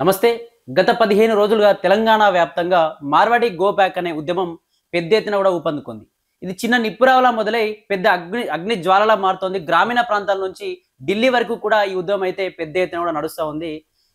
నమస్తే. గత 15 రోజులుగా తెలంగాణ వ్యాప్తంగా మార్వాడి గో బ్యాక్ అనే ఉద్యమం పెద్ద ఎత్తున కూడా ఊపందుకుంది. ఇది చిన్న నిప్పురవ్వలా మొదలై పెద్ద అగ్ని జ్వాలలా మారుతోంది. గ్రామీణ ప్రాంతాల నుంచి ఢిల్లీ వరకు కూడా ఈ ఉద్యమం అయితే పెద్ద ఎత్తున కూడా నడుస్తా ఉంది.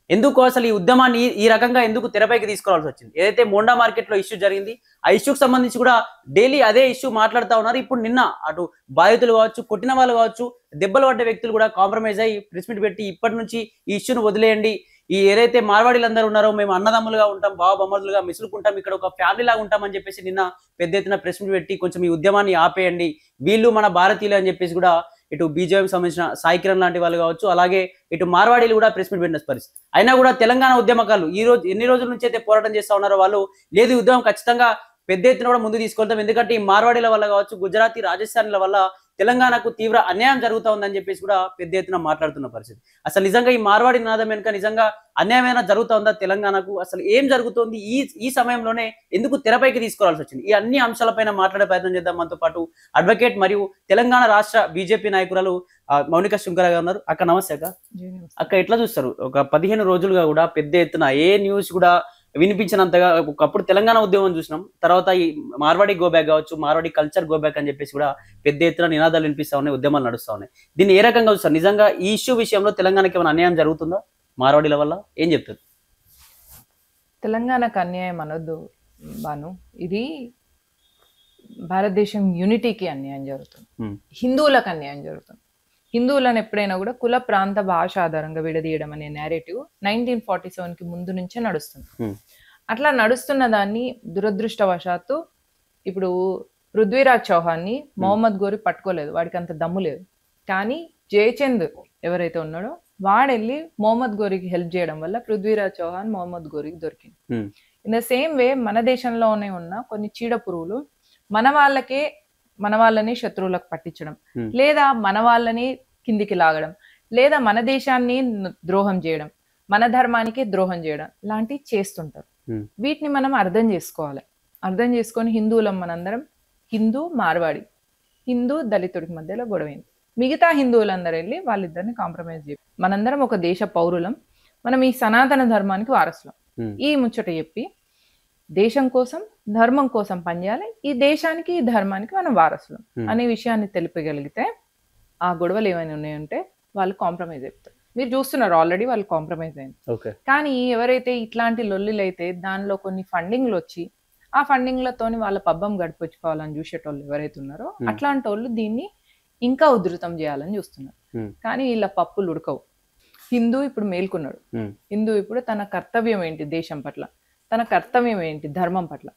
ఎందుకు అసలు ఈ ఉద్యమాన్ని ఈ రకంగా ఎందుకు తెరపైకి తీసుకురావాల్సి వచ్చింది? ఏదైతే మోండా మార్కెట్‌లో ఇష్యూ జరిగింది, ఆ ఇష్యూకి సంబంధించి కూడా డైలీ అదే ఇష్యూ మాట్లాడుతా ఉన్నారు. ఇప్పుడు నిన్న అటు బాధితులు కావచ్చు, కొట్టిన వాళ్ళు కావచ్చు, దెబ్బలు పడ్డ వ్యక్తులు కూడా కాంప్రమైజ్ అయ్యి ప్రెస్ మీట్ పెట్టి ఇప్పటి నుంచి ఈ ఇష్యూను వదిలేయండి. ఈ ఏదైతే మార్వాడీలందరూ ఉన్నారో మేము అన్నదమ్ములుగా ఉంటాం, బావబమ్మరులుగా మిసులుకుంటాం, ఇక్కడ ఒక ఫ్యామిలీ లాగా ఉంటామని చెప్పేసి నిన్న పెద్ద ఎత్తున ప్రెస్ మీట్ పెట్టి కొంచెం ఈ ఉద్యమాన్ని ఆపేయండి. వీళ్ళు మన భారతీయులు అని చెప్పేసి కూడా ఇటు బీజేపీకి సంబంధించిన సాయి కిరణ్ లాంటి వాళ్ళు కావచ్చు, అలాగే ఇటు మార్వాడీలు కూడా ప్రెస్ మీట్ పెట్టిన పరిస్థితి. అయినా కూడా తెలంగాణ ఉద్యమకారులు ఈ రోజు ఎన్ని రోజుల నుంచి అయితే పోరాటం చేస్తా ఉన్నారో వాళ్ళు లేదు ఈ ఉద్యమం ఖచ్చితంగా పెద్ద ఎత్తున కూడా ముందు తీసుకెళ్తాం. ఎందుకంటే ఈ మార్వాడీల వల్ల కావచ్చు, గుజరాతీ రాజస్థాన్ల వల్ల తెలంగాణకు తీవ్ర అన్యాయం జరుగుతా ఉందని చెప్పేసి కూడా పెద్ద ఎత్తున మాట్లాడుతున్న పరిస్థితి. అసలు నిజంగా ఈ మార్వాడి నినాదం వెనుక నిజంగా అన్యాయమైనా జరుగుతా ఉందా తెలంగాణకు? అసలు ఏం జరుగుతోంది? ఈ ఈ సమయంలోనే ఎందుకు తెరపైకి తీసుకురావాల్సి వచ్చింది? ఈ అన్ని అంశాలపైన మాట్లాడే ప్రయత్నం చేద్దాం. మనతో పాటు అడ్వకేట్ మరియు తెలంగాణ రాష్ట్ర బీజేపీ నాయకురాలు మౌనిక శుంకర గారు ఉన్నారు. అక్క నమస్తే అక్క. అక్క ఎట్లా చూస్తారు? ఒక 15 రోజులుగా కూడా పెద్ద ఎత్తున ఏ న్యూస్ కూడా వినిపించినంతగా ఒకప్పుడు తెలంగాణ ఉద్యమం చూసినాం. తర్వాత ఈ మార్వాడి గో బ్యాక్ కావచ్చు, మార్వాడి కల్చర్ గో బ్యాక్ అని చెప్పేసి కూడా పెద్ద ఎత్తున నినాదాలు వినిపిస్తా ఉన్నాయి, ఉద్యమాలు నడుస్తా ఉన్నాయి. దీన్ని ఏ రకంగా చూస్తారు? నిజంగా ఈ ఇష్యూ విషయంలో తెలంగాణకి ఏమైనా అన్యాయం జరుగుతుందా మార్వాడీల వల్ల? ఏం చెప్తారు? తెలంగాణకు అన్యాయం అనొద్దు బాను, ఇది భారతదేశం యూనిటీకి అన్యాయం జరుగుతుంది, హిందువులకు అన్యాయం జరుగుతుంది. హిందువులను ఎప్పుడైనా కూడా కుల ప్రాంత భాష ఆధారంగా విడదీయడం అనే నేరేటివ్ 1947కి ముందు నుంచే నడుస్తుంది. అట్లా నడుస్తున్న దాన్ని దురదృష్టవశాత్తు ఇప్పుడు పృథ్వీరాజ్ చౌహాన్ని మొహమ్మద్ గోరి పట్టుకోలేదు, వాడికి అంత దమ్ము లేదు. కానీ జయచంద్ ఎవరైతే ఉన్నాడో వాడెళ్ళి మొహమ్మద్ గోరికి హెల్ప్ చేయడం వల్ల పృథ్వీరాజ్ చౌహాన్ మొహమ్మద్ గోరికి దొరికింది. ఇన్ ద సేమ్ వే మన దేశంలోనే ఉన్న కొన్ని చీడ పురుగులు మన వాళ్ళని శత్రువులకు పట్టించడం, లేదా మన వాళ్ళని కిందికి లాగడం, లేదా మన దేశాన్ని ద్రోహం చేయడం, మన ధర్మానికి ద్రోహం చేయడం లాంటివి చేస్తుంటారు. వీటిని మనం అర్థం చేసుకోవాలి. అర్థం చేసుకొని హిందువులం మనందరం, హిందూ మార్వాడి, హిందూ దళితుడికి మధ్యలో గొడవైంది. మిగతా హిందువులందరూ వెళ్ళి వాళ్ళిద్దరిని కాంప్రమైజ్ చేయాలి. మనందరం ఒక దేశ పౌరులం, మనం ఈ సనాతన ధర్మానికి వారసులం. ఈ ముచ్చట చెప్పి దేశం కోసం ధర్మం కోసం పనిచేయాలి, ఈ దేశానికి ఈ ధర్మానికి మనం వారసులం అనే విషయాన్ని తెలిపగలిగితే ఆ గొడవలు ఏమైనా ఉన్నాయంటే వాళ్ళు కాంప్రమైజ్ అయిపోతారు. మీరు చూస్తున్నారు ఆల్రెడీ వాళ్ళు కాంప్రమైజ్ అయింది. కానీ ఎవరైతే ఇట్లాంటి లొల్లిలు అయితే దానిలో కొన్ని ఫండింగ్లు వచ్చి ఆ ఫండింగ్లతోని వాళ్ళ పబ్బం గడిపించుకోవాలని చూసేటోళ్ళు ఎవరైతే ఉన్నారో అట్లాంటి వాళ్ళు దీన్ని ఇంకా ఉధృతం చేయాలని చూస్తున్నారు. కానీ వీళ్ళ పప్పులు ఉడకవు. హిందూ ఇప్పుడు మేల్కొన్నాడు. హిందూ ఇప్పుడు తన కర్తవ్యం ఏంటి దేశం పట్ల, తన కర్తవ్యం ఏంటి ధర్మం పట్ల,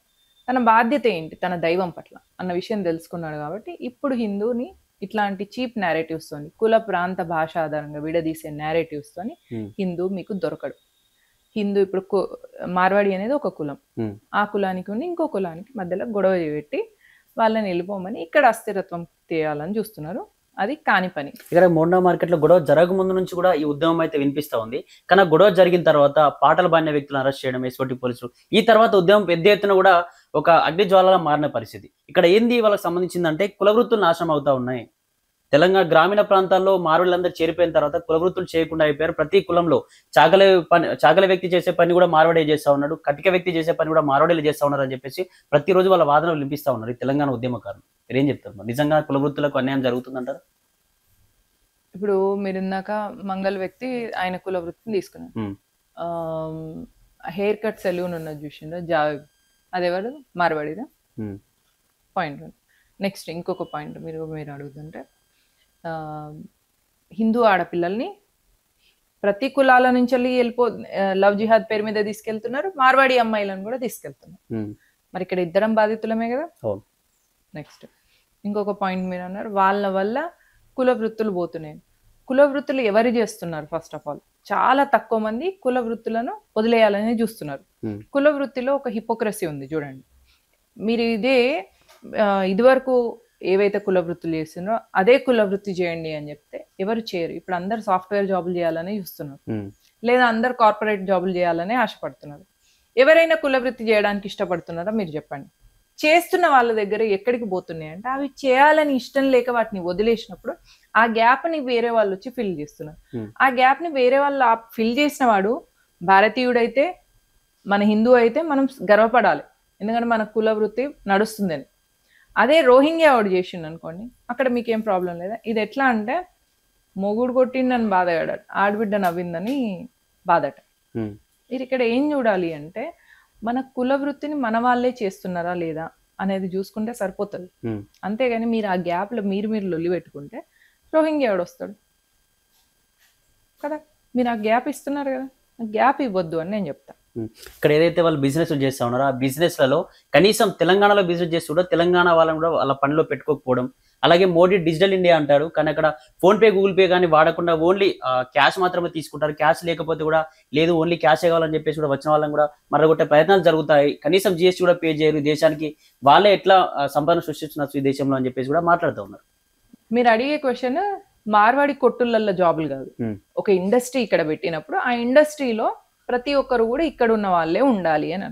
తన బాధ్యత ఏంటి తన దైవం పట్ల అన్న విషయం తెలుసుకున్నాడు. కాబట్టి ఇప్పుడు హిందూని ఇట్లాంటి చీప్ నేరేటివ్స్ తోని, కుల ప్రాంత భాష ఆధారంగా విడదీసే నేరేటివ్స్ తోని హిందూ మీకు దొరకడు. హిందూ ఇప్పుడు మార్వాడి అనేది ఒక కులం, ఆ కులానికి ఉండి ఇంకో కులానికి మధ్యలో గొడవ పెట్టి వాళ్ళని వెళ్ళిపోమని ఇక్కడ అస్థిరత్వం తేయాలని చూస్తున్నారు. అది కాని పని. ఇక్కడ మోండా మార్కెట్ లో గొడవ జరగక ముందు నుంచి కూడా ఈ ఉద్యమం అయితే వినిపిస్తా ఉంది. కానీ గొడవ జరిగిన తర్వాత పాటలు బాడిన వ్యక్తులను అరెస్ట్ చేయడం ఎస్ఓటి పోలీసులు, ఈ తర్వాత ఉద్యమం పెద్ద ఎత్తున కూడా ఒక అగ్ని జ్వాలలా మారిన పరిస్థితి. ఇక్కడ ఏంది వాళ్ళకి సంబంధించిందంటే కులవృత్తులు నాశనం అవుతా ఉన్నాయి. తెలంగాణ గ్రామీణ ప్రాంతాల్లో మార్వాడీలందరూ చేరిపోయిన తర్వాత కులవృత్తులు చేయకుండా అయిపోయారు. ప్రతి కులంలో చాకలి వ్యక్తి చేసే పని కూడా మార్వాడే చేస్తా ఉన్నాడు, కటిక వ్యక్తి చేసే పని కూడా మార్వాడీలు చేస్తా ఉన్నారు అని చెప్పేసి ప్రతిరోజు వాళ్ళ వాదనలు వినిపిస్తా ఉన్నారు ఈ తెలంగాణ ఉద్యమకారులు. మీరు ఏం చెప్తారు? నిజంగా కులవృత్తులకు అన్యాయం జరుగుతుందంటారు? ఇప్పుడు మీరు ఇందాక మంగళ వ్యక్తి ఆయన కుల వృత్తిని తీసుకున్నారు. హెయిర్ కట్ సెలూన్ ఉన్నది చూసిండ్రా జావేద్, అదెవరు? మార్వాడిదా? పాయింట్. నెక్స్ట్ ఇంకొక పాయింట్ మీరు అడుగుతుంటే, హిందూ ఆడపిల్లల్ని ప్రతి కులాల నుంచి లవ్ జిహాద్ పేరు మీద తీసుకెళ్తున్నారు, మార్వాడి అమ్మాయిలను కూడా తీసుకెళ్తున్నారు. మరి ఇక్కడ ఇద్దరం బాధితులమే కదా. నెక్స్ట్ ఇంకొక పాయింట్ మీరు అన్నారు, వాళ్ళ వల్ల కుల వృత్తులు పోతున్నాయి. కుల వృత్తులు ఎవరు చేస్తున్నారు? ఫస్ట్ ఆఫ్ ఆల్ చాలా తక్కువ మంది కుల వృత్తులను వదిలేయాలని చూస్తున్నారు. కుల వృత్తిలో ఒక హిపోక్రసీ ఉంది చూడండి. మీరు ఇదివరకు ఏవైతే కుల వృత్తులు చేస్తున్నారో అదే కుల వృత్తి చేయండి అని చెప్తే ఎవరు చేయరు. ఇప్పుడు అందరు సాఫ్ట్వేర్ జాబులు చేయాలని చూస్తున్నారు, లేదా అందరు కార్పొరేట్ జాబులు చేయాలని ఆశపడుతున్నారు. ఎవరైనా కుల వృత్తి చేయడానికి ఇష్టపడుతున్నారా మీరు చెప్పండి? చేస్తున్న వాళ్ళ దగ్గర ఎక్కడికి పోతున్నాయి అంటే అవి చేయాలని ఇష్టం లేక వాటిని వదిలేసినప్పుడు ఆ గ్యాప్ ని వేరే వాళ్ళు వచ్చి ఫిల్ చేస్తున్నారు. ఆ గ్యాప్ ని వేరే వాళ్ళు ఫిల్ చేసిన వాడు భారతీయుడైతే మన హిందూ అయితే మనం గర్వపడాలి, ఎందుకంటే మన కుల వృత్తి నడుస్తుందని. అదే రోహింగ్యా వాడు చేసిండు అనుకోండి, అక్కడ మీకేం ప్రాబ్లం లేదా. ఇది ఎట్లా అంటే మొగుడు కొట్టిండని బాధపడాడు, ఆడబిడ్డ నవ్విందని బాధట. మీరు ఇక్కడ ఏం చూడాలి అంటే మన కుల వృత్తిని మన వాళ్ళే చేస్తున్నారా లేదా అనేది చూసుకుంటే సరిపోతుంది. అంతేగాని మీరు ఆ గ్యాప్లో మీరు లొల్లి పెట్టుకుంటే రోహింగ్యా వాడు వస్తాడు కదా. మీరు ఆ గ్యాప్ ఇస్తున్నారు కదా, ఆ గ్యాప్ ఇవ్వద్దు అని నేను చెప్తాను. ఇక్కడ ఏదైతే వాళ్ళు బిజినెస్ చేస్తా ఉన్నారో ఆ బిజినెస్లలో కనీసం తెలంగాణలో బిజినెస్ చేసి కూడా తెలంగాణ వాళ్ళని కూడా వాళ్ళ పనిలో పెట్టుకోకపోవడం. అలాగే మోడీ డిజిటల్ ఇండియా అంటారు, కానీ అక్కడ ఫోన్పే గూగుల్ పే కానీ వాడకుండా ఓన్లీ క్యాష్ మాత్రమే తీసుకుంటారు. క్యాష్ లేకపోతే కూడా లేదు ఓన్లీ క్యాష్ కావాలని చెప్పేసి కూడా వచ్చిన వాళ్ళని కూడా మరొకటే ప్రయత్నాలు జరుగుతాయి. కనీసం జిఎస్టీ కూడా పే చేయరు. దేశానికి వాళ్ళే ఎట్లా సంపద సృష్టిస్తున్నారు ఈ దేశంలో అని చెప్పేసి కూడా మాట్లాడుతూ ఉన్నారు. మీరు అడిగే క్వశ్చన్ మార్వాడి కొట్టులలో జాబులు కాదు, ఒక ఇండస్ట్రీ ఇక్కడ పెట్టినప్పుడు ఆ ఇండస్ట్రీలో ప్రతి ఒక్కరు కూడా ఇక్కడ ఉన్న వాళ్ళే ఉండాలి అని.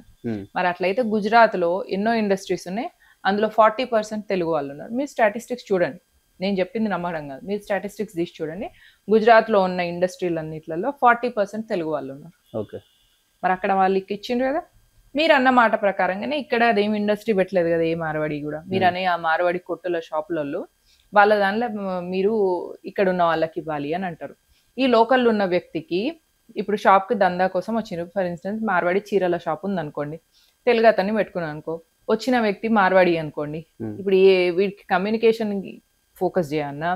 మరి అట్లయితే గుజరాత్ లో ఎన్నో ఇండస్ట్రీస్ ఉన్నాయి, అందులో 40% తెలుగు వాళ్ళు ఉన్నారు. మీరు స్టాటిస్టిక్స్ చూడండి, నేను చెప్పింది నమ్మడం కాదు, మీరు స్టాటిస్టిక్స్ తీసి చూడండి. గుజరాత్ లో ఉన్న ఇండస్ట్రీలు అన్నిట్లలో 40% తెలుగు వాళ్ళు ఉన్నారు. ఓకే, మరి అక్కడ వాళ్ళకి ఇచ్చిండ్రు కదా. మీరు అన్న మాట ప్రకారంగానే ఇక్కడ అదేం ఇండస్ట్రీ పెట్టలేదు కదా ఏ మార్వాడి కూడా. మీరు అనే ఆ మార్వాడి కొట్టుల షాపులలో వాళ్ళ దానిలో మీరు ఇక్కడ ఉన్న వాళ్ళకి ఇవ్వాలి అని అంటారు. ఈ లోకల్లో ఉన్న వ్యక్తికి ఇప్పుడు షాప్కి దందా కోసం వచ్చిండ్రు. ఫర్ ఇన్స్టెన్స్ మార్వాడి చీరల షాప్ ఉంది అనుకోండి, తెలుగు అతన్ని పెట్టుకున్నాను అనుకో, వచ్చిన వ్యక్తి మార్వాడి అనుకోండి. ఇప్పుడు వీడికి కమ్యూనికేషన్ ఫోకస్ చేయాలన్నా,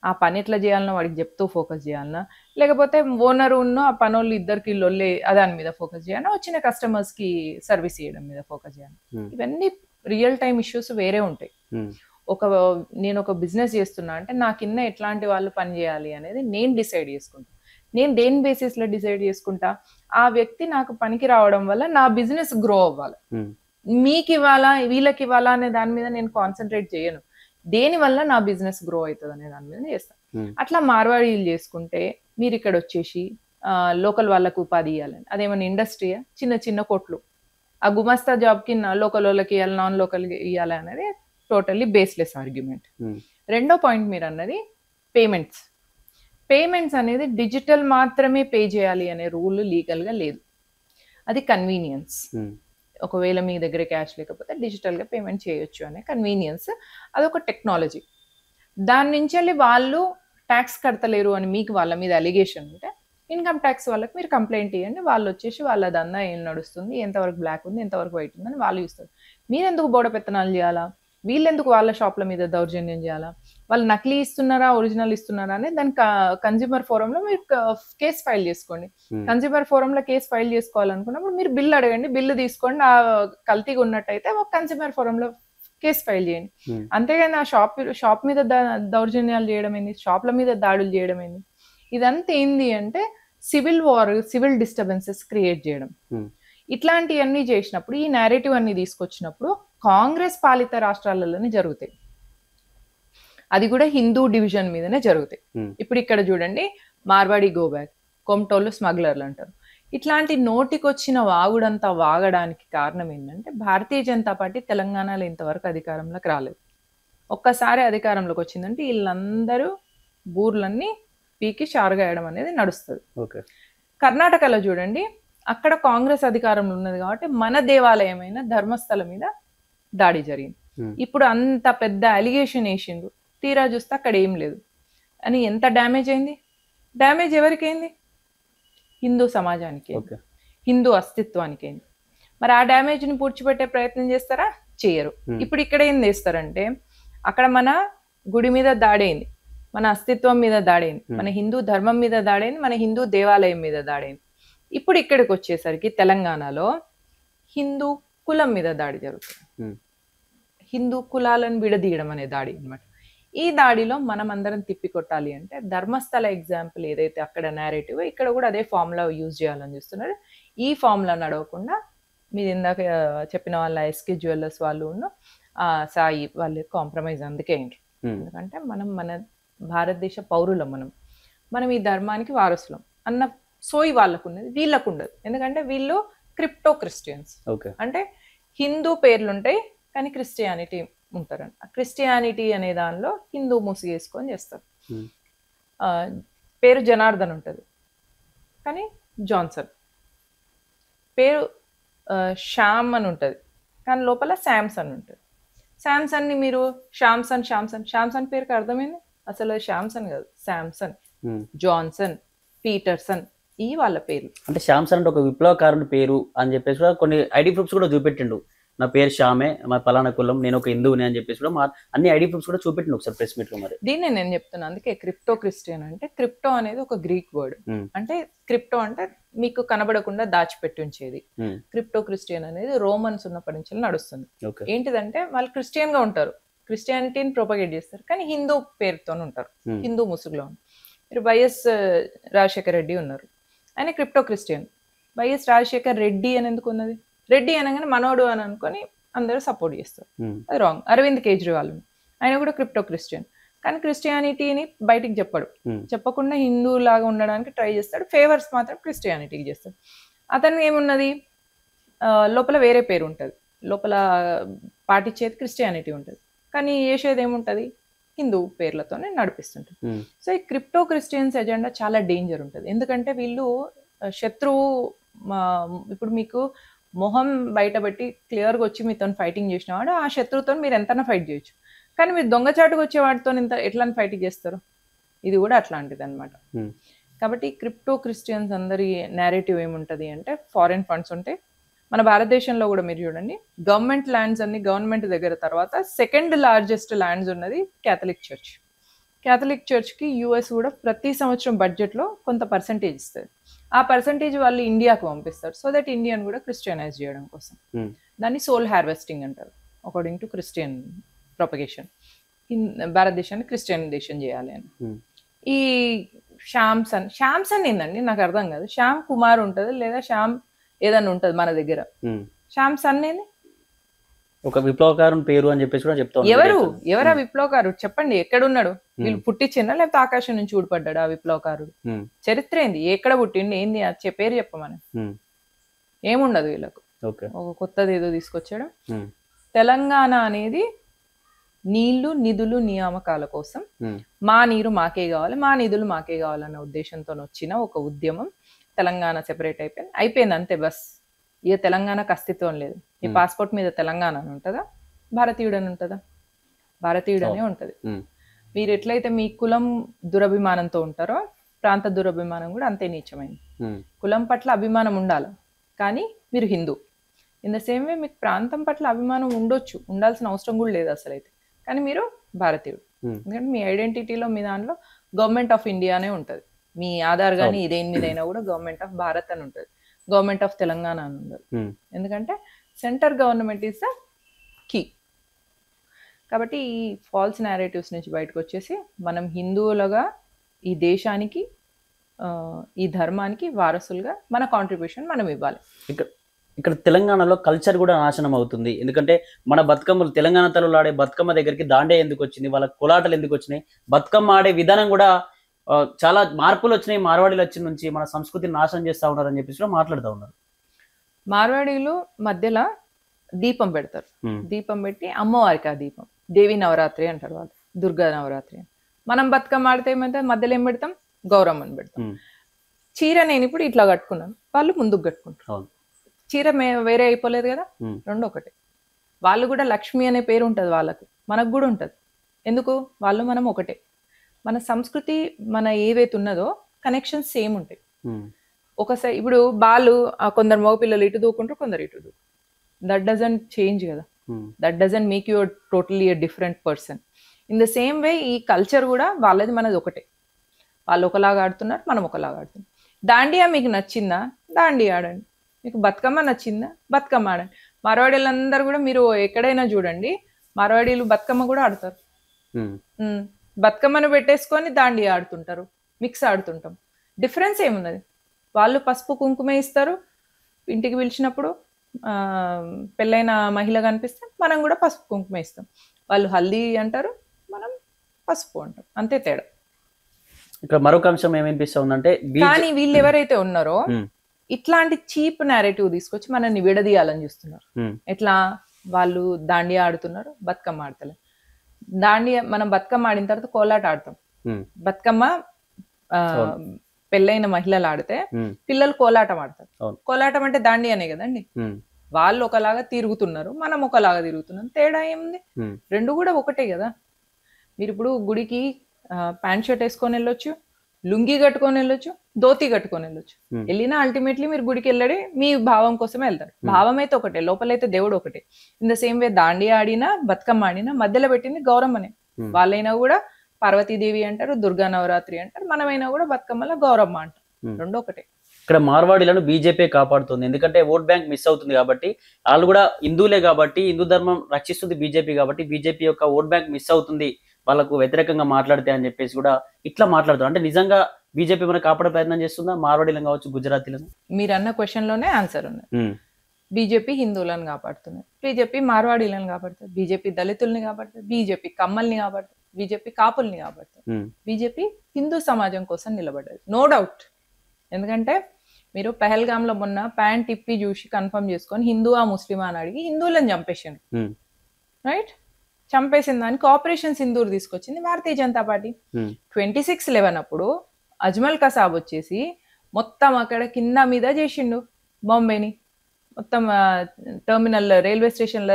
ఆ పని ఎట్లా చేయాలన్నా వాడికి చెప్తూ ఫోకస్ చేయాలన్నా, లేకపోతే ఓనర్ ఉన్న ఆ పనోళ్ళు ఇద్దరికి లొల్లే దాని మీద ఫోకస్ చేయాలన్నా, వచ్చిన కస్టమర్స్ కి సర్వీస్ చేయడం మీద ఫోకస్ చేయాలి. ఇవన్నీ రియల్ టైమ్ ఇష్యూస్ వేరే ఉంటాయి. నేను ఒక బిజినెస్ చేస్తున్నా అంటే నా కింద ఎట్లాంటి వాళ్ళు పని చేయాలి అనేది నేను డిసైడ్ చేసుకుంటా. నేను దేని బేసిస్ లో డిసైడ్ చేసుకుంటా, ఆ వ్యక్తి నాకు పనికి రావడం వల్ల నా బిజినెస్ గ్రో అవ్వాలి. మీకు ఇవ్వాలా వీళ్ళకి ఇవ్వాలా అనే దాని మీద నేను కాన్సన్ట్రేట్ చేయను, దేని వల్ల నా బిజినెస్ గ్రో అవుతుంది అనే దాని మీద చేస్తాను. అట్లా మార్వాడీలు చేసుకుంటే మీరు ఇక్కడ వచ్చేసి లోకల్ వాళ్ళకు ఉపాధి ఇవ్వాలని, అదేమన్నా ఇండస్ట్రీయా? చిన్న చిన్న కొట్లు, ఆ గుమస్తా జాబ్ కి లోకల్ వాళ్ళకి ఇవ్వాలి, నాన్ లోకల్ ఇవ్వాలి అనేది టోటల్లీ బేస్లెస్ ఆర్గ్యుమెంట్. రెండో పాయింట్ మీరు అన్నది పేమెంట్స్. పేమెంట్స్ అనేది డిజిటల్ మాత్రమే పే చేయాలి అనే రూల్ లీగల్ గా లేదు, అది కన్వీనియన్స్. ఒకవేళ మీ దగ్గర క్యాష్ లేకపోతే డిజిటల్ గా పేమెంట్ చేయొచ్చు అనే కన్వీనియన్స్, అదొక టెక్నాలజీ. దాని నుంచి వెళ్ళి వాళ్ళు ట్యాక్స్ కడతలేరు అని మీకు వాళ్ళ మీద అలిగేషన్ ఉంటే ఇన్కమ్ ట్యాక్స్ వాళ్ళకి మీరు కంప్లైంట్ ఇవ్వండి. వాళ్ళు వచ్చేసి వాళ్ళ దందా ఏం నడుస్తుంది, ఎంతవరకు బ్లాక్ ఉంది, ఎంతవరకు వైట్ ఉంది అని వాళ్ళు ఇస్తారు. మీరు ఎందుకు బోడ పెత్తనాలు చేయాలా? వీళ్ళెందుకు వాళ్ళ షాప్ల మీద దౌర్జన్యం చేయాలా? వాళ్ళు నకిలీ ఇస్తున్నారా ఒరిజినల్ ఇస్తున్నారా అని దాని కన్స్యూమర్ ఫోరంలో మీరు కేసు ఫైల్ చేసుకోండి. కన్స్యూమర్ ఫోరంలో కేసు ఫైల్ చేసుకోవాలనుకున్నప్పుడు మీరు బిల్లు అడగండి, బిల్లు తీసుకోండి. ఆ కల్తీగా ఉన్నట్టయితే ఒక కన్స్యూమర్ ఫోరంలో కేసు ఫైల్ చేయండి. అంతేగాని ఆ షాప్ మీద దౌర్జన్యాలు చేయడం ఏంది, షాప్ల మీద దాడులు చేయడం ఏంది? ఇదంతా ఏంది అంటే civil war, civil disturbances create చేయడం. ఇట్లాంటివన్నీ చేసినప్పుడు ఈ నేరేటివ్ అన్ని తీసుకొచ్చినప్పుడు కాంగ్రెస్ పాలిత రాష్ట్రాలలోనే జరుగుతాయి, అది కూడా హిందూ డివిజన్ మీదనే జరుగుతాయి. ఇప్పుడు ఇక్కడ చూడండి, మార్వాడి గో బ్యాక్, కొమ్టోళ్ళు స్మగ్లర్లు అంటారు. ఇట్లాంటి నోటికొచ్చిన వాగుడంతా వాగడానికి కారణం ఏంటంటే భారతీయ జనతా పార్టీ తెలంగాణలో ఇంతవరకు అధికారంలోకి రాలేదు. ఒక్కసారి అధికారంలోకి వచ్చిందంటే వీళ్ళందరూ బూర్లన్నీ పీకి షారుగాయడం అనేది నడుస్తుంది. కర్ణాటకలో చూడండి, అక్కడ కాంగ్రెస్ అధికారంలో ఉన్నది కాబట్టి మన దేవాలయమైన ధర్మస్థల మీద దాడి జరిగింది. ఇప్పుడు అంత పెద్ద అలిగేషన్ వేసిండ్రు, తీరా చూస్తే అక్కడ ఏం లేదు అని. ఎంత డ్యామేజ్ అయింది? డ్యామేజ్ ఎవరికి అయింది? హిందూ సమాజానికి, హిందూ అస్తిత్వానికి అయింది. మరి ఆ డ్యామేజ్ ని పూడ్చిపెట్టే ప్రయత్నం చేస్తారా? చేయరు. ఇప్పుడు ఇక్కడ ఏం చేస్తారంటే అక్కడ మన గుడి మీద దాడైంది, మన అస్తిత్వం మీద దాడైంది, మన హిందూ ధర్మం మీద దాడైంది, మన హిందూ దేవాలయం మీద దాడైంది. ఇప్పుడు ఇక్కడికి వచ్చేసరికి తెలంగాణలో హిందూ కులం మీద దాడి జరుగుతుంది. హిందూ కులాలను విడదీయడం అనే దాడి అన్నమాట. ఈ దాడిలో మనం అందరం తిప్పికొట్టాలి అంటే ధర్మస్థల ఎగ్జాంపుల్ ఏదైతే అక్కడ నేరేటివ్, ఇక్కడ కూడా అదే ఫార్ములా యూజ్ చేయాలని చూస్తున్నారు. ఈ ఫార్ములా నడవకుండా మీరు ఇందాక చెప్పిన వాళ్ళ ఎస్కే జ్యువెలర్స్ వాళ్ళు ఉన్న సాయి వాళ్ళు కాంప్రమైజ్ అందుకే అయినరు. ఎందుకంటే మనం మన భారతదేశ పౌరులం, మనం ఈ ధర్మానికి వారసులం అన్న సోయి వాళ్ళకు ఉన్నది, వీళ్ళకు ఉండదు. ఎందుకంటే వీళ్ళు క్రిప్టో క్రిస్టియన్స్, అంటే హిందూ పేర్లుంటాయి కానీ క్రిస్టియానిటీ ఉంటారండి. ఆ క్రిస్టియానిటీ అనే దానిలో హిందూ ముసుగేసుకొని చేస్తారు. పేరు జనార్దన్ ఉంటుంది కానీ జాన్సన్, పేరు శ్యామ్ అని ఉంటుంది, కానీ లోపల శాంసన్ ఉంటుంది. శాంసన్ని మీరు శాంసన్ పేరుకి అర్థమైంది అసలు శాంసన్ కాదు, శాంసన్, జాన్సన్, పీటర్సన్, ఈ వాళ్ళ పేరు. అంటే శాంసన్ అంటే ఒక విప్లవకారుని పేరు అని చెప్పేసి కూడా కొన్ని ఐడి ప్రూఫ్స్ కూడా చూపెట్టిండు. నా పేరు శ్యామే, మా పలానా కులం, నేను ఒక హిందువుని అని చెప్పేసి కూడా అన్ని ఐడి ప్రూఫ్స్ కూడా చూపెట్టిండు ఒకసారి ప్రెస్ మీట్ లో. మరి దీన్ని నేను చెప్తున్నా, అందుకే క్రిప్టో క్రిస్టియన్ అంటే, క్రిప్టో అనేది ఒక గ్రీక్ వర్డ్. అంటే క్రిప్టో అంటే మీకు కనబడకుండా దాచిపెట్టి ఉంచేది. క్రిప్టో క్రిస్టియన్ అనేది రోమన్స్ ఉన్నప్పటి నుంచి నడుస్తుంది. ఏంటిదంటే వాళ్ళు క్రిస్టియన్ గా ఉంటారు, క్రిస్టియానిటీని ప్రొపగేట్ చేస్తారు, కానీ హిందూ పేరుతో ఉంటారు, హిందూ ముసుగులో. మీరు వైఎస్ రాజశేఖర రెడ్డి ఉన్నారు, ఆయన crypto Christian. YS Rajasekhar Reddy అని ఎందుకు ఉన్నది? రెడ్డి అనగానే మనోడు అని అనుకొని అందరూ సపోర్ట్ చేస్తారు, అది రాంగ్. అరవింద్ కేజ్రీవాల్ ఆయన కూడా క్రిప్టో క్రిస్టియన్, కానీ క్రిస్టియానిటీని బయటికి చెప్పకుండా హిందూ లాగా ఉండడానికి ట్రై చేస్తాడు, ఫేవర్స్ మాత్రం క్రిస్టియానిటీకి చేస్తాడు. అతను ఏమున్నది, లోపల వేరే పేరు ఉంటుంది, లోపల పాటించేది క్రిస్టియానిటీ ఉంటుంది, కానీ చేసేది ఏముంటుంది, హిందూ పేర్లతోనే నడిపిస్తుంటారు. సో ఈ క్రిప్టో క్రిస్టియన్స్ ఎజెండా చాలా డేంజర్ ఉంటుంది. ఎందుకంటే వీళ్ళు శత్రువు, ఇప్పుడు మీకు మొహం బయటపెట్టి క్లియర్గా వచ్చి మీతో ఫైటింగ్ చేసిన వాడు ఆ శత్రువుతో మీరు ఎంతైనా ఫైట్ చేయొచ్చు, కానీ మీరు దొంగచాటుకు వచ్చే వాటితో ఎట్లా ఫైటింగ్ చేస్తారు? ఇది కూడా అట్లాంటిది అనమాట. కాబట్టి క్రిప్టో క్రిస్టియన్స్ అందరి నేరేటివ్ ఏముంటుంది అంటే, ఫారిన్ ఫండ్స్ ఉంటాయి. మన భారతదేశంలో కూడా మీరు చూడండి, గవర్నమెంట్ ల్యాండ్స్ అన్ని గవర్నమెంట్ దగ్గర, తర్వాత సెకండ్ లార్జెస్ట్ ల్యాండ్స్ ఉన్నది క్యాథలిక్ చర్చ్. క్యాథలిక్ చర్చ్కి యూఎస్ కూడా ప్రతి సంవత్సరం బడ్జెట్లో కొంత పర్సంటేజ్ ఇస్తుంది. ఆ పర్సంటేజ్ వాళ్ళు ఇండియాకు పంపిస్తారు, సో దట్ ఇండియన్ కూడా క్రిస్టియనైజ్ చేయడం కోసం. దాన్ని సోల్ హార్వెస్టింగ్ అంటారు, అకార్డింగ్ టు క్రిస్టియన్ ప్రొపగేషన్. భారతదేశాన్ని క్రిస్టియనైజేషన్ చేయాలి అని. ఈ శాంసన్ ఏందండి నాకు అర్థం కాదు. శ్యామ్ కుమార్ ఉంటుంది, లేదా శ్యామ్ ఏదన్నా ఉంటుంది మన దగ్గర. శాంసన్ ఏంది? ఒక విప్లవకారుని పేరు అని చెప్పేసి కూడా చెప్తా. ఎవరా విప్లవకారుడు చెప్పండి, ఎక్కడున్నాడు? వీళ్ళు పుట్టించినా లేకపోతే ఆకాశం నుంచి ఊడిపడ్డాడు ఆ విప్లవకారుడు? చరిత్ర ఏంది, ఎక్కడ పుట్టిండి, ఏంది పేరు చెప్పమని ఏముండదు వీళ్ళకు. ఒక కొత్తది ఏదో తీసుకొచ్చాడు. తెలంగాణ అనేది నీళ్లు, నిధులు, నియామకాల కోసం మా నీరు మాకే కావాలి, మా నిధులు మాకే కావాలన్న ఉద్దేశంతో వచ్చిన ఒక ఉద్యమం. తెలంగాణ సెపరేట్ అయిపోయింది అంతే, బస్. ఇక తెలంగాణకు అస్తిత్వం లేదు. ఈ పాస్పోర్ట్ మీద తెలంగాణ అని ఉంటుందా, భారతీయుడు అని ఉంటుందా? భారతీయుడనే ఉంటుంది. మీరు ఎట్లయితే మీ కులం దురభిమానంతో ఉంటారో, ప్రాంత దురభిమానం కూడా అంతే నీచమైంది. కులం పట్ల అభిమానం ఉండాలి, కానీ మీరు Hindu. In the same way మీకు ప్రాంతం పట్ల అభిమానం ఉండొచ్చు, ఉండాల్సిన అవసరం కూడా లేదు అసలు అయితే, కానీ మీరు భారతీయుడు. ఎందుకంటే మీ ఐడెంటిటీలో, మీ దాంట్లో గవర్నమెంట్ ఆఫ్ ఇండియానే ఉంటుంది. మీ ఆధార్ కానీ ఇదేని మీదైనా కూడా గవర్నమెంట్ ఆఫ్ భారత్ అని ఉంటుంది, గవర్నమెంట్ ఆఫ్ తెలంగాణ అని ఉండదు. ఎందుకంటే centre government is the key. కాబట్టి ఈ ఫాల్స్ నేరేటివ్స్ నుంచి బయటకు వచ్చేసి మనం హిందువులుగా ఈ దేశానికి, ఈ ధర్మానికి వారసులుగా మన కాంట్రిబ్యూషన్ మనం ఇవ్వాలి. ఇక్కడ తెలంగాణలో కల్చర్ కూడా నాశనం అవుతుంది. ఎందుకంటే మన బతుకమ్మలు, తెలంగాణ తల్లులు ఆడే బతుకమ్మ దగ్గరికి దాండే ఎందుకు వచ్చింది, వాళ్ళ కోలాటలు ఎందుకు వచ్చినాయి, బతుకమ్మ ఆడే విధానం కూడా చాలా మార్పులు వచ్చినాయి. మార్వాడీలు వచ్చిన నుంచి మన సంస్కృతిని నాశనం చేస్తూ ఉన్నారు అని చెప్పేసి మాట్లాడుతూ ఉన్నారు. మార్వాడీలు మధ్యలో దీపం పెడతారు, దీపం పెట్టి అమ్మవారికి ఆ దీపం దేవి నవరాత్రి అంటారు వాళ్ళు, దుర్గా నవరాత్రి. మనం బతుకమ్మ ఆడితే ఏమైతే మధ్యలో ఏం పెడతాం, గౌరమ్మని పెడతాం. చీర నేను ఇప్పుడు ఇట్లా కట్టుకున్నాను, వాళ్ళు ముందుకు కట్టుకుంటారు. చీర వేరే అయిపోలేదు కదా, రెండు ఒకటే. వాళ్ళు కూడా లక్ష్మి అనే పేరు ఉంటుంది వాళ్ళకి, మనకు కూడా ఉంటుంది. ఎందుకు, వాళ్ళు మనం ఒకటే. మన సంస్కృతి, మన ఏవైతే ఉన్నదో కనెక్షన్స్ సేమ్ ఉంటాయి. ఒకసారి ఇప్పుడు బాలు, కొందరు మగపిల్లలు ఇటు దూకుంటారు, కొందరు ఇటు దూకుంటారు. దట్ డజంట్ చేంజ్ కదా, that doesn't make you totally a different person. In the same way ఈ కల్చర్ కూడా వాళ్ళది మనది ఒకటే. వాళ్ళు ఒకలాగా ఆడుతున్నారు, మనం ఒకలాగా ఆడుతున్నాం. దాండియా మీకు నచ్చిందా, దాండియా ఆడండి. మీకు బతుకమ్మ నచ్చిందా, బతుకమ్మ ఆడండి. మార్వాడీలందరూ కూడా మీరు ఎక్కడైనా చూడండి, మార్వాడీలు బతుకమ్మ కూడా ఆడతారు. బతుకమ్మను పెట్టేసుకొని దాండియా ఆడుతుంటారు, మిక్స్ ఆడుతుంటాం. డిఫరెన్స్ ఏమున్నది? వాళ్ళు పసుపు కుంకుమ ఇస్తారు ఇంటికి పిలిచినప్పుడు, పెళ్ళైన మహిళ కనిపిస్తే మనం కూడా పసుపు కుంకుమ ఇస్తాం. వాళ్ళు హల్దీ అంటారు, మనం పసుపు అంటాం, అంతే తేడా. ఇక్కడ మరొక అంశం ఏమనిపిస్తా ఉందంటే, కానీ వీళ్ళు ఎవరైతే ఉన్నారో ఇట్లాంటి చీప్ నేరేటివ్ తీసుకొచ్చి మనల్ని విడదీయాలని చూస్తున్నారు. ఎట్లా, వాళ్ళు దాండియా ఆడుతున్నారు, బతుకమ్మ ఆడతలేదు. దాండియా మనం బతుకమ్మ ఆడిన తర్వాత కోలాట ఆడతాం. బతుకమ్మ పెళ్ళైన మహిళలు ఆడితే పిల్లలు కోలాటం ఆడతారు. కోలాటం అంటే దాండి అనే కదండి. వాళ్ళు ఒకలాగా తిరుగుతున్నారు, మనం ఒకలాగా తిరుగుతున్నాం. తేడా ఏముంది? రెండు కూడా ఒకటే కదా. మీరు ఇప్పుడు గుడికి ప్యాంట్ షర్ట్ వేసుకొని వెళ్ళొచ్చు, లుంగి కట్టుకొని వెళ్ళొచ్చు, ధోతి కట్టుకొని వెళ్ళొచ్చు. వెళ్ళినా అల్టిమేట్లీ మీరు గుడికి వెళ్ళడి మీ భావం కోసమే వెళ్తారు. భావం అయితే ఒకటే, లోపలైతే దేవుడు ఒకటే. ఇన్ ద సేమ్ వే దాండి ఆడినా బతుకమ్మ ఆడినా మధ్యలో పెట్టింది గౌరమ్మనే. వాళ్ళైనా కూడా పార్వతీదేవి అంటారు, దుర్గా నవరాత్రి అంటారు, మనమైనా కూడా బతుకమ్మలో గౌరమ్మ అంటారు. రెండు ఒకటే. ఇక్కడ మార్వాడీలను బీజేపీ కాపాడుతుంది, ఎందుకంటే ఓట్ బ్యాంక్ మిస్ అవుతుంది కాబట్టి. వాళ్ళు కూడా హిందువులే కాబట్టి, హిందూ ధర్మం రక్షిస్తుంది బీజేపీ కాబట్టి, బీజేపీ యొక్క ఓట్ బ్యాంక్ మిస్ అవుతుంది వాళ్ళకు వ్యతిరేకంగా మాట్లాడితే అని చెప్పేసి కూడా ఇట్లా మాట్లాడుతారు. అంటే నిజంగా బీజేపీ మనకు కాపాడే ప్రయత్నం చేస్తుందా? మార్వాడీలను కావచ్చు, గుజరాతీలను. మీరు అన్న క్వశ్చన్ లోనే ఆన్సర్ ఉంది. బీజేపీ హిందువులను కాపాడుతుంది, బీజేపీ మార్వాడీలను కాపాడుతుంది, బీజేపీ దళితుల్ని కాపాడుతుంది, బీజేపీ కమ్మల్ని కాపాడుతుంది, బీజేపీ కాపుల్ని కాపాడుతుంది. బీజేపీ హిందూ సమాజం కోసం నిలబడ్డది, నో డౌట్. ఎందుకంటే మీరు పెహల్గామ్ లో మొన్న ప్యాంట్ ఇప్పి చూసి కన్ఫర్మ్ చేసుకొని హిందువా ముస్లిమా అని అడిగి హిందువులను చంపేసిండు, రైట్? చంపేసిన దానికి ఆపరేషన్ సింధూర్ తీసుకొచ్చింది భారతీయ జనతా పార్టీ. 26/11 అప్పుడు అజ్మల్ కసాబ్ వచ్చేసి మొత్తం అక్కడ కింద మీద చేసిండు బాంబేని. మొత్తం టెర్మినల్ రైల్వే స్టేషన్ల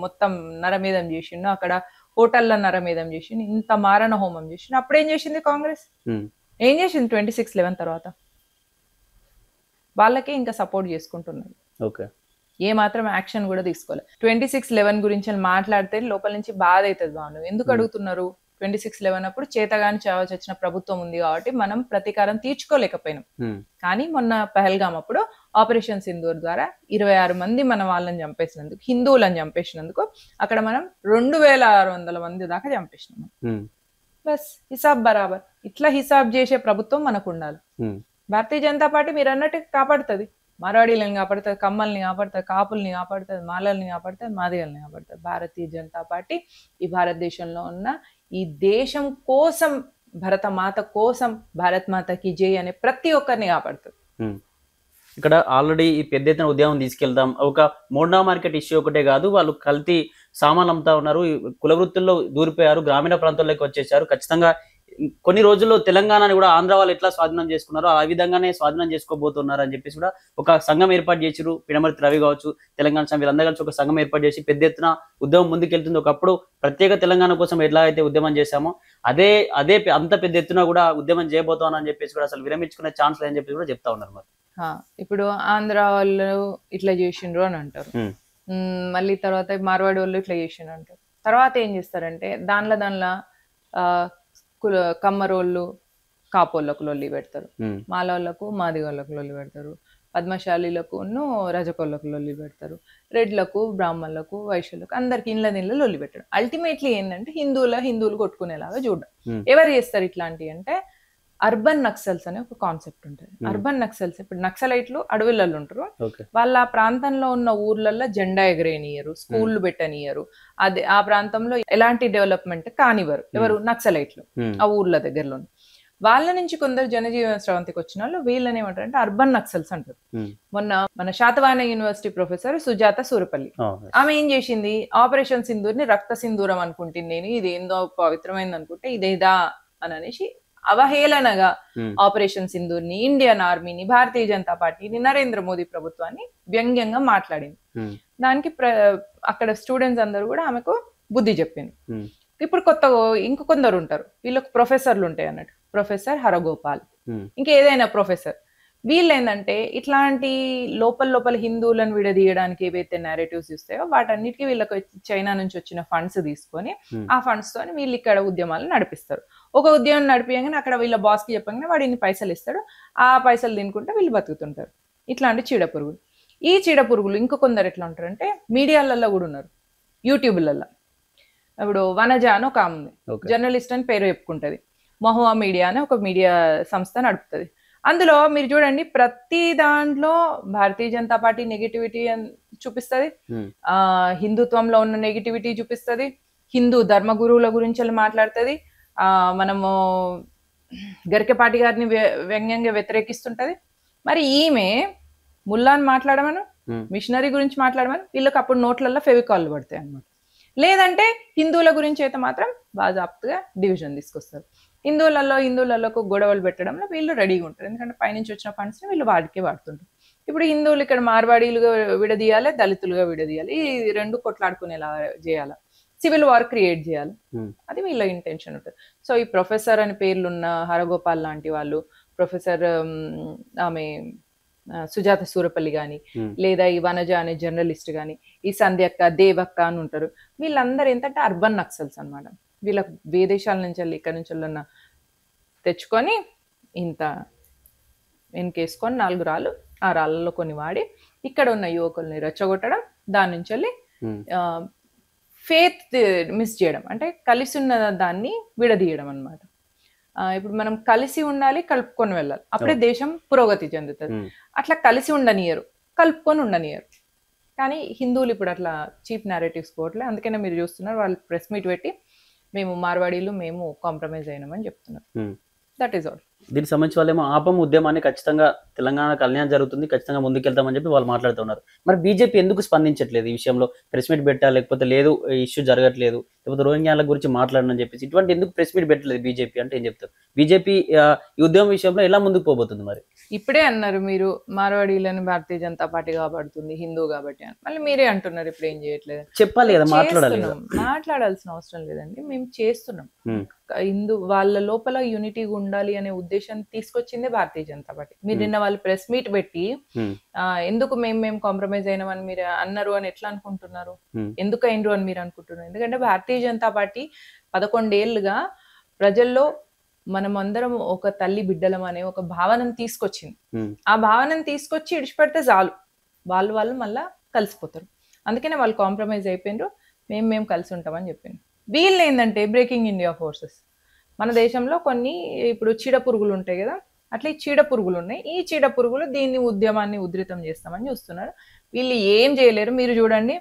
మొత్తం నరమేధం చేసిండు, అక్కడ హోటల్ల నరమేధం చేసిండు, ఇంత మారణ హోమం చేసిండు. అప్పుడేం చేసింది కాంగ్రెస్? ఏం చేసింది 26/11 తర్వాత? వాళ్ళకే ఇంకా సపోర్ట్ చేసుకుంటున్నారు. ఓకే, ఏ మాత్రం యాక్షన్ కూడా తీసుకోలేదు. 26/11 గురించి మాట్లాడితే లోపల నుంచి బాధ అవుతుంది. బాను ఎందుకు అడుగుతున్నారు? 26/11 అప్పుడు చేతగాని చావచ్చి వచ్చిన ప్రభుత్వం ఉంది కాబట్టి మనం ప్రతీకారం తీర్చుకోలేకపోయినాం. కానీ మొన్న పెహల్గామ్ అప్పుడు ఆపరేషన్ సింధూర్ ద్వారా 26 మంది మన వాళ్ళని చంపేసినందుకు, హిందువులను చంపేసినందుకు అక్కడ మనం 2600 మంది దాకా చంపేసినాం. బస్ హిసాబ్ బరాబర్. ఇట్లా హిసాబ్ చేసే ప్రభుత్వం మనకు ఉండాలి. భారతీయ జనతా పార్టీ మీరు అన్నట్టు కాపాడుతుంది, మార్వాడీలను కాపాడుతుంది, కమ్మల్ని కాపాడుతుంది, కాపుల్ని కాపాడుతుంది, మాలల్ని కాపాడుతుంది, మాదిగల్ని కాపాడుతుంది. భారతీయ జనతా పార్టీ ఈ భారతదేశంలో ఉన్న ఈ దేశం కోసం, భరత మాత కోసం, భారత్ మాతకి జై అనే ప్రతి ఒక్కరిని కాపాడుతుంది. ఇక్కడ ఆల్రెడీ ఈ పెద్ద ఎత్తున ఉద్యమం తీసుకెళ్తాం. ఒక మోండా మార్కెట్ ఇష్యూ ఒకటే కాదు, వాళ్ళు కల్తీ సామాన్లు అమ్ముతా ఉన్నారు, కుల వృత్తుల్లో దూరిపోయారు, గ్రామీణ ప్రాంతాల్లోకి వచ్చేసారు. ఖచ్చితంగా కొన్ని రోజుల్లో తెలంగాణని కూడా ఆంధ్ర వాళ్ళు ఎట్లా స్వాధీనం చేసుకున్నారో ఆ విధంగానే స్వాధీనం చేసుకోబోతున్నారు అని చెప్పేసి కూడా ఒక సంఘం ఏర్పాటు చేసిరు. పినమర్తి రవి కావచ్చు, తెలంగాణ సంఘం, వీళ్ళందరూ కలిసి ఒక సంఘం ఏర్పాటు చేసి పెద్ద ఎత్తున ఉద్యమం ముందుకెళ్తుంది. ఒకప్పుడు ప్రత్యేక తెలంగాణ కోసం ఎట్లా అయితే ఉద్యమం చేశామో అదే అంత పెద్ద ఎత్తున కూడా ఉద్యమం చేయబోతాను అని చెప్పేసి కూడా అసలు విరమించుకునే ఛాన్స్ లేదని చెప్పేసి కూడా చెప్తా ఉన్నారు. మరి ఇప్పుడు ఆంధ్ర వాళ్ళు ఇట్లా చేసిండ్రు అని అంటారు, మళ్ళీ తర్వాత మార్వాడి వాళ్ళు ఇట్లా చేసిండ్రు అంటారు. తర్వాత ఏం చేస్తారంటే దానిలో కమ్మరోళ్ళు కాపోళ్ళకు లొల్లి పెడతారు, మాలవాళ్ళకు మాదిగోళ్ళకు లొల్లి పెడతారు, పద్మశాలీలకు రజకోళ్ళకు లొల్లి పెడతారు, రెడ్లకు బ్రాహ్మణులకు వైశ్యులకు అందరికి ఇండ్ల లొల్లి పెట్టడం. అల్టిమేట్లీ ఏంటంటే హిందువులు కొట్టుకునేలాగా చూడడం. ఎవరు చేస్తారు ఇట్లాంటివి అంటే అర్బన్ నక్సల్స్ అనే ఒక కాన్సెప్ట్ ఉంటుంది. అర్బన్ నక్సల్స్ ఇప్పుడు నక్సలైట్లు అడవులలో ఉంటారు, వాళ్ళ ఆ ప్రాంతంలో ఉన్న ఊర్లలో జెండా ఎగరేనియరు, స్కూళ్ళు పెట్టనియరు, అదే ఆ ప్రాంతంలో ఎలాంటి డెవలప్మెంట్ కానివ్వరు. ఎవరు? నక్సలైట్లు ఆ ఊర్ల దగ్గరలో. వాళ్ళ నుంచి కొందరు జనజీవన స్రవంతికి వచ్చిన వాళ్ళు వీళ్ళని ఏమంటారు అంటే అర్బన్ నక్సల్స్ అంటారు. మొన్న మన శాతవాహన యూనివర్సిటీ ప్రొఫెసర్ సుజాత సూరపల్లి ఆమె ఏం చేసింది, ఆపరేషన్ సింధూర్ ని రక్త సింధూరం అనుకుంటుంది, నేను ఇది ఏందో పవిత్రమైంది అనుకుంటే ఇదేదా అని అనేసి అవహేళనగా ఆపరేషన్ సింధూర్ ని, ఇండియన్ ఆర్మీని, భారతీయ జనతా పార్టీని, నరేంద్ర మోదీ ప్రభుత్వాన్ని వ్యంగ్యంగా మాట్లాడింది. దానికి అక్కడ స్టూడెంట్స్ అందరూ కూడా ఆమెకు బుద్ధి చెప్పింది. ఇప్పుడు ఇంక కొందరు ఉంటారు, వీళ్ళకు ప్రొఫెసర్లు ఉంటాయి అన్నట్టు, ప్రొఫెసర్ హరగోపాల్, ఇంకేదైనా ప్రొఫెసర్. వీళ్ళు ఏంటంటే ఇట్లాంటి లోపల హిందువులను విడదీయడానికి ఏవైతే నేరేటివ్స్ ఇస్తాయో వాటన్నిటికీ వీళ్ళకి చైనా నుంచి వచ్చిన ఫండ్స్ తీసుకొని ఆ ఫండ్స్ తోని వీళ్ళు ఇక్కడ ఉద్యమాలు నడిపిస్తారు. ఒక ఉద్యమం నడిపియంగానే అక్కడ వీళ్ళ బాస్ కి చెప్పగానే వాడు ఇన్ని పైసలు ఇస్తాడు, ఆ పైసలు తినుకుంటే వీళ్ళు బతుకుతుంటారు. ఇట్లాంటి చీడపురుగులు. ఈ చీడపురుగులు ఇంకో కొందరు ఎట్లా ఉంటారంటే మీడియాలలో కూడా ఉన్నారు, యూట్యూబ్లలో. ఇప్పుడు వనజ అని ఒక ఆమె ఉంది, జర్నలిస్ట్ అని పేరు చెప్పుకుంటది, మహువా మీడియా అని ఒక మీడియా సంస్థ నడుపుతుంది. అందులో మీరు చూడండి ప్రతి దాంట్లో భారతీయ జనతా పార్టీ నెగిటివిటీ చూపిస్తుంది, హిందుత్వంలో ఉన్న నెగిటివిటీ చూపిస్తుంది, హిందూ ధర్మగురువుల గురించి మాట్లాడుతుంది, మనము గరికపాటి గారిని వ్యంగ్యంగా వ్యతిరేకిస్తుంటది. మరి ఈమె ముల్లాని మాట్లాడమను, మిషనరీ గురించి మాట్లాడమను, వీళ్ళకి అప్పుడు నోట్లలో ఫెవికాల్ పడతాయి అన్నమాట. లేదంటే హిందువుల గురించి అయితే మాత్రం బాజాప్తుగా డివిజన్ తీసుకొస్తారు. హిందువులకు గొడవలు పెట్టడంలో వీళ్ళు రెడీగా ఉంటారు, ఎందుకంటే పైనుంచి వచ్చిన ఫండ్స్ని వీళ్ళు వాడికే వాడుతుంటారు. ఇప్పుడు హిందువులు ఇక్కడ మార్వాడీలుగా విడదీయాలి, దళితులుగా విడదీయాలి, ఈ రెండు కొట్లాడుకునేలా చేయాలి, సివిల్ వార్ క్రియేట్ చేయాలి, అది వీళ్ళ ఇంటెన్షన్ ఉంటుంది. సో ఈ ప్రొఫెసర్ అని పేర్లున్న హరగోపాల్ లాంటి వాళ్ళు, ప్రొఫెసర్ ఆమె సుజాత సూరపల్లి కానీ, లేదా ఈ వనజ అనే జర్నలిస్ట్ కానీ, ఈ సంధ్యక్క, దేవక్క అని ఉంటారు. వీళ్ళందరూ ఏంటంటే అర్బన్ నక్సల్స్ అనమాట. వీళ్ళకి విదేశాల నుంచి వెళ్ళి ఇక్కడ నుంచి వెళ్ళిన తెచ్చుకొని ఇంత వెనకేసుకొని 4 రాళ్ళు, ఆ రాళ్ళలో కొన్ని వాడి ఇక్కడ ఉన్న యువకుల్ని రెచ్చగొట్టడం, దాని నుంచి వెళ్ళి ఫేత్ మిస్ చేయడం, అంటే కలిసి ఉన్న దాన్ని విడదీయడం అనమాట. ఇప్పుడు మనం కలిసి ఉండాలి, కలుపుకొని వెళ్ళాలి, అప్పుడే దేశం పురోగతి చెందుతుంది. అట్లా కలిసి ఉండనియరు, కలుపుకొని ఉండనియరు. కానీ హిందువులు ఇప్పుడు అట్లా చీప్ నేరేటివ్స్ పోవట్లే. అందుకనే మీరు చూస్తున్నారు వాళ్ళు ప్రెస్ మీట్ పెట్టి మేము మార్వాడీలు మేము కాంప్రమైజ్ అయినామని చెప్తున్నారు. That is all. దీనికి సంబంధించి వాళ్ళేమో ఆపం ఉద్యమాన్ని ఖచ్చితంగా తెలంగాణకు అన్యాయం జరుగుతుంది, ఖచ్చితంగా ముందుకెళ్తామని చెప్పి వాళ్ళు మాట్లాడుతున్నారు. మరి బీజేపీ ఎందుకు స్పందించట్లేదు ఈ విషయంలో? ప్రెస్ మీట్ పెట్టా, లేకపోతే లేదు ఇష్యూ జరగట్లేదు, లేకపోతే రోహింగ్యాల గురించి మాట్లాడనని చెప్పేసి ఇటువంటి ఎందుకు ప్రెస్ మీట్ పెట్టలేదు బీజేపీ అంటే ఏం చెప్తారు? బీజేపీ ఈ ఉద్యమం విషయంలో ఎలా ముందుకు పోబోతుంది? మరి ఇప్పుడే అన్నారు మీరు మార్వాడీలని భారతీయ జనతా పార్టీ కాబడుతుంది, హిందూ కాబట్టి అని, మళ్ళీ మీరే అంటున్నారు ఇప్పుడు ఏం చేయట్లేదు. చెప్పాలి కదా, మాట్లాడాలి. మాట్లాడాల్సిన అవసరం లేదండి, మేము చేస్తున్నాం. హిందూ వాళ్ళ లోపల యూనిటీగా ఉండాలి అనే ఉద్దేశం తీసుకొచ్చిందే భారతీయ జనతా పార్టీ. మీరు నిన్న వాళ్ళు ప్రెస్ మీట్ పెట్టి ఎందుకు మేము కాంప్రమైజ్ అయినామని మీరు అన్నారు అని ఎట్లా అనుకుంటున్నారు? ఎందుకు అయినరు అని మీరు అనుకుంటున్నారు? ఎందుకంటే భారతీయ జనతా పార్టీ 11 ఏళ్లుగా ప్రజల్లో మనం అందరం ఒక తల్లి బిడ్డలం అనే ఒక భావనను తీసుకొచ్చింది. ఆ భావనను తీసుకొచ్చి ఇడిచిపెడితే చాలు, వాళ్ళు మళ్ళా కలిసిపోతారు. అందుకనే వాళ్ళు కాంప్రమైజ్ అయిపోయినారు, మేము కలిసి ఉంటామని చెప్పిండ్రు. వీళ్ళు ఏంటంటే బ్రేకింగ్ ఇండియా ఫోర్సెస్. మన దేశంలో కొన్ని ఇప్పుడు చీడ పురుగులు ఉంటాయి కదా, అట్లా ఈ చీడ పురుగులు ఉన్నాయి. ఈ చీడ పురుగులు దీన్ని ఉద్యమాన్ని ఉధృతం చేస్తామని చూస్తున్నారు. వీళ్ళు ఏం చేయలేరు. మీరు చూడండి,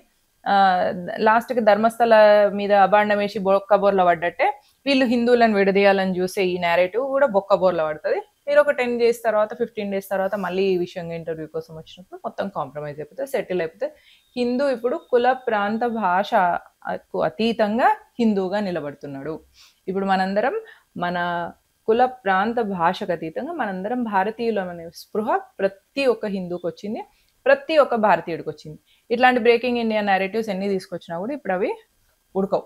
లాస్ట్కి ధర్మస్థల మీద అబాండం వేసి బొక్కబోర్ల పడ్డట్టే వీళ్ళు హిందువులను విడదీయాలని చూసే ఈ నేరేటివ్ కూడా బొక్కబోర్ల పడుతుంది. మీరు ఒక 10 days తర్వాత 15 days తర్వాత మళ్ళీ ఈ విషయంగా ఇంటర్వ్యూ కోసం వచ్చినప్పుడు మొత్తం కాంప్రమైజ్ అయిపోతుంది, సెటిల్ అయిపోతుంది. హిందూ ఇప్పుడు కుల ప్రాంత భాషకు అతీతంగా హిందూగా నిలబడుతున్నాడు. ఇప్పుడు మనందరం మన కుల ప్రాంత భాషకు అతీతంగా మనందరం భారతీయులు అనే స్పృహ ప్రతి ఒక్క హిందూకి వచ్చింది, ప్రతి ఒక్క భారతీయుడికి వచ్చింది. ఇట్లాంటి బ్రేకింగ్ ఇండియా నేరేటివ్స్ ఎన్ని తీసుకొచ్చినా కూడా ఇప్పుడు అవి ఉడకవు.